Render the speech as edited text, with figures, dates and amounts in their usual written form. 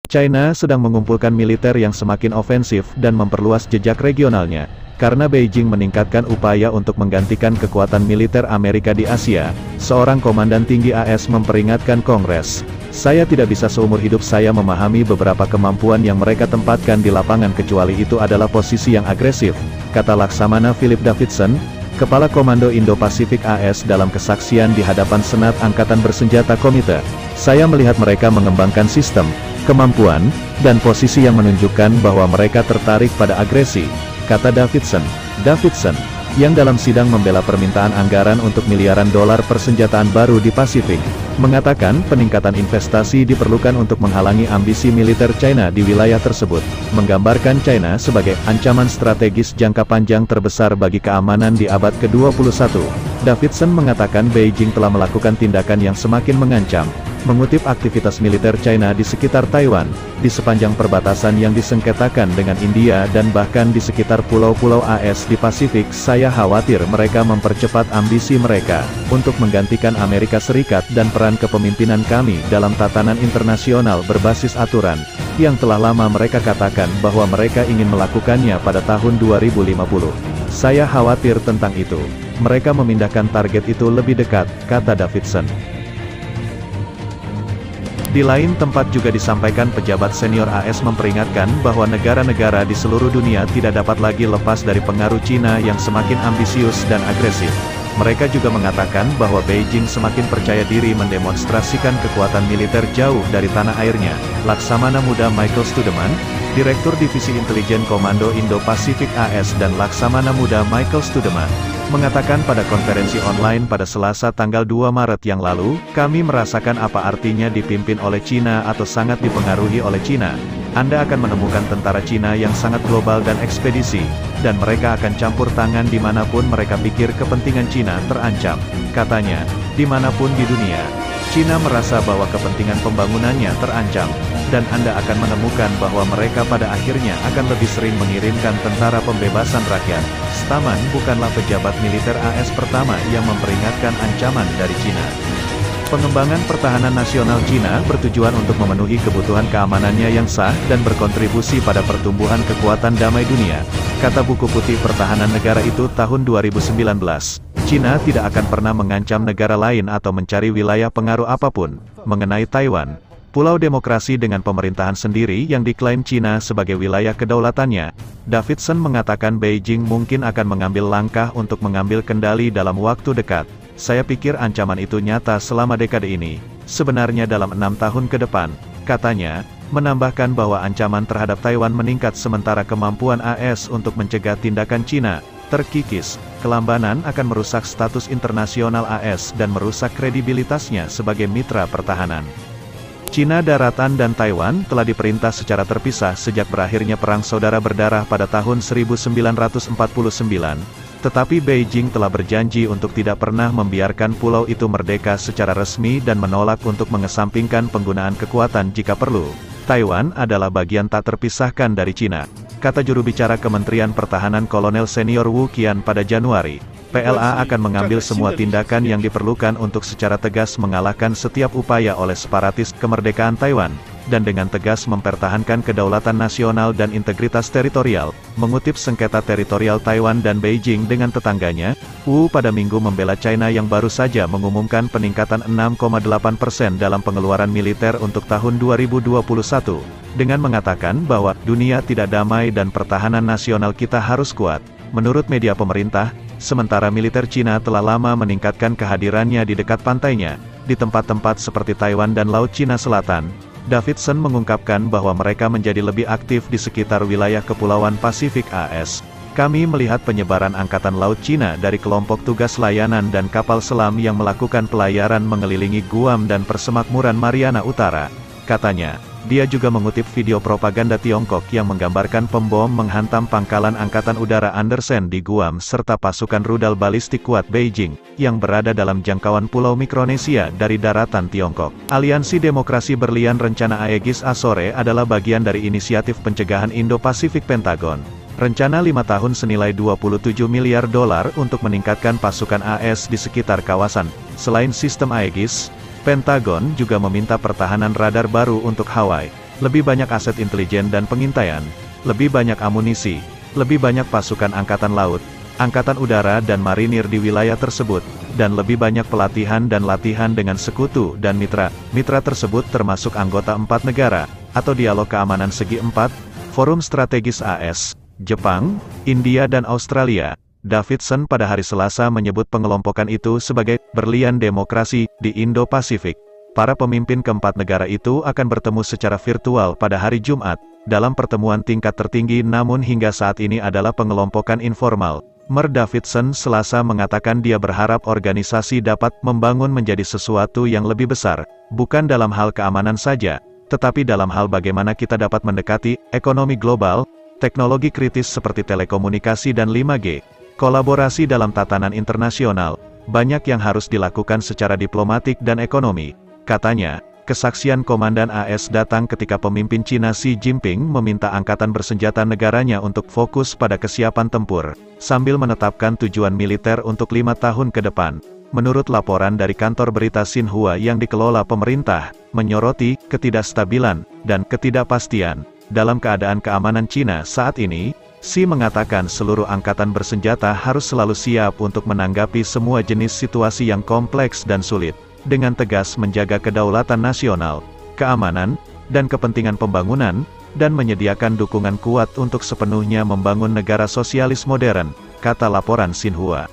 China sedang mengumpulkan militer yang semakin ofensif dan memperluas jejak regionalnya. Karena Beijing meningkatkan upaya untuk menggantikan kekuatan militer Amerika di Asia, seorang komandan tinggi AS memperingatkan Kongres. Saya tidak bisa seumur hidup saya memahami beberapa kemampuan yang mereka tempatkan di lapangan kecuali itu adalah posisi yang agresif, kata Laksamana Philip Davidson, Kepala Komando Indo-Pasifik AS dalam kesaksian di hadapan Senat Angkatan Bersenjata Komite. Saya melihat mereka mengembangkan sistem, kemampuan, dan posisi yang menunjukkan bahwa mereka tertarik pada agresi, kata Davidson, yang dalam sidang membela permintaan anggaran untuk miliaran dolar persenjataan baru di Pasifik, mengatakan peningkatan investasi diperlukan untuk menghalangi ambisi militer China di wilayah tersebut, menggambarkan China sebagai ancaman strategis jangka panjang terbesar bagi keamanan di abad ke-21. Davidson mengatakan Beijing telah melakukan tindakan yang semakin mengancam, mengutip aktivitas militer China di sekitar Taiwan, di sepanjang perbatasan yang disengketakan dengan India dan bahkan di sekitar pulau-pulau AS di Pasifik. Saya khawatir mereka mempercepat ambisi mereka untuk menggantikan Amerika Serikat dan peran kepemimpinan kami dalam tatanan internasional berbasis aturan, yang telah lama mereka katakan bahwa mereka ingin melakukannya pada tahun 2050. Saya khawatir tentang itu. Mereka memindahkan target itu lebih dekat, kata Davidson. Di lain tempat juga disampaikan pejabat senior AS memperingatkan bahwa negara-negara di seluruh dunia tidak dapat lagi lepas dari pengaruh Cina yang semakin ambisius dan agresif. Mereka juga mengatakan bahwa Beijing semakin percaya diri mendemonstrasikan kekuatan militer jauh dari tanah airnya. Laksamana Muda Michael Studeman, Direktur Divisi Intelijen Komando Indo-Pasifik AS dan Laksamana Muda Michael Studeman, mengatakan pada konferensi online pada Selasa tanggal 2 Maret yang lalu, kami merasakan apa artinya dipimpin oleh Cina atau sangat dipengaruhi oleh Cina. Anda akan menemukan tentara Cina yang sangat global dan ekspedisi, dan mereka akan campur tangan dimanapun mereka pikir kepentingan Cina terancam, katanya. Dimanapun di dunia, Cina merasa bahwa kepentingan pembangunannya terancam, dan Anda akan menemukan bahwa mereka pada akhirnya akan lebih sering mengirimkan tentara pembebasan rakyat. Staman bukanlah pejabat militer AS pertama yang memperingatkan ancaman dari Cina. Pengembangan pertahanan nasional Cina bertujuan untuk memenuhi kebutuhan keamanannya yang sah dan berkontribusi pada pertumbuhan kekuatan damai dunia, kata buku putih pertahanan negara itu tahun 2019. Cina tidak akan pernah mengancam negara lain atau mencari wilayah pengaruh apapun. Mengenai Taiwan, pulau demokrasi dengan pemerintahan sendiri yang diklaim Cina sebagai wilayah kedaulatannya, Davidson mengatakan Beijing mungkin akan mengambil langkah untuk mengambil kendali dalam waktu dekat. Saya pikir ancaman itu nyata selama dekade ini, sebenarnya dalam 6 tahun ke depan, katanya, menambahkan bahwa ancaman terhadap Taiwan meningkat sementara kemampuan AS untuk mencegah tindakan Cina terkikis. Kelambanan akan merusak status internasional AS dan merusak kredibilitasnya sebagai mitra pertahanan. Cina Daratan dan Taiwan telah diperintah secara terpisah sejak berakhirnya Perang Saudara Berdarah pada tahun 1949, tetapi Beijing telah berjanji untuk tidak pernah membiarkan pulau itu merdeka secara resmi dan menolak untuk mengesampingkan penggunaan kekuatan jika perlu. Taiwan adalah bagian tak terpisahkan dari Cina, kata juru bicara Kementerian Pertahanan Kolonel Senior Wu Qian pada Januari. PLA akan mengambil semua tindakan yang diperlukan untuk secara tegas mengalahkan setiap upaya oleh separatis kemerdekaan Taiwan, dan dengan tegas mempertahankan kedaulatan nasional dan integritas teritorial. Mengutip sengketa teritorial Taiwan dan Beijing dengan tetangganya, Wu pada Minggu membela China yang baru saja mengumumkan peningkatan 6,8% dalam pengeluaran militer untuk tahun 2021, dengan mengatakan bahwa dunia tidak damai dan pertahanan nasional kita harus kuat. Menurut media pemerintah, sementara militer Cina telah lama meningkatkan kehadirannya di dekat pantainya, di tempat-tempat seperti Taiwan dan Laut Cina Selatan, Davidson mengungkapkan bahwa mereka menjadi lebih aktif di sekitar wilayah Kepulauan Pasifik AS. Kami melihat penyebaran Angkatan Laut Cina dari kelompok tugas layanan dan kapal selam yang melakukan pelayaran mengelilingi Guam dan Persemakmuran Mariana Utara, katanya. Dia juga mengutip video propaganda Tiongkok yang menggambarkan pembom menghantam pangkalan Angkatan Udara Andersen di Guam serta pasukan rudal balistik kuat Beijing, yang berada dalam jangkauan Pulau Mikronesia dari daratan Tiongkok. Aliansi Demokrasi Berlian Rencana Aegis Ashore adalah bagian dari inisiatif pencegahan Indo-Pasifik Pentagon. Rencana 5 tahun senilai 27 miliar dolar untuk meningkatkan pasukan AS di sekitar kawasan. Selain sistem Aegis, Pentagon juga meminta pertahanan radar baru untuk Hawaii. lebih banyak aset intelijen dan pengintaian, lebih banyak amunisi, lebih banyak pasukan angkatan laut, angkatan udara dan marinir di wilayah tersebut, dan lebih banyak pelatihan dan latihan dengan sekutu dan mitra. Mitra tersebut termasuk anggota 4 negara, atau Dialog Keamanan Segi 4, Forum Strategis AS, Jepang, India dan Australia. Davidson pada hari Selasa menyebut pengelompokan itu sebagai berlian demokrasi di Indo-Pasifik. Para pemimpin keempat negara itu akan bertemu secara virtual pada hari Jumat, dalam pertemuan tingkat tertinggi namun hingga saat ini adalah pengelompokan informal. Mer Davidson Selasa mengatakan dia berharap organisasi dapat membangun menjadi sesuatu yang lebih besar, bukan dalam hal keamanan saja, tetapi dalam hal bagaimana kita dapat mendekati ekonomi global, teknologi kritis seperti telekomunikasi dan 5G, kolaborasi dalam tatanan internasional, banyak yang harus dilakukan secara diplomatik dan ekonomi. Katanya, kesaksian Komandan AS datang ketika pemimpin Cina Xi Jinping meminta angkatan bersenjata negaranya untuk fokus pada kesiapan tempur, sambil menetapkan tujuan militer untuk 5 tahun ke depan. Menurut laporan dari kantor berita Xinhua yang dikelola pemerintah, menyoroti ketidakstabilan dan ketidakpastian dalam keadaan keamanan Cina saat ini. Xi mengatakan seluruh angkatan bersenjata harus selalu siap untuk menanggapi semua jenis situasi yang kompleks dan sulit, dengan tegas menjaga kedaulatan nasional, keamanan, dan kepentingan pembangunan, dan menyediakan dukungan kuat untuk sepenuhnya membangun negara sosialis modern, kata laporan Xinhua.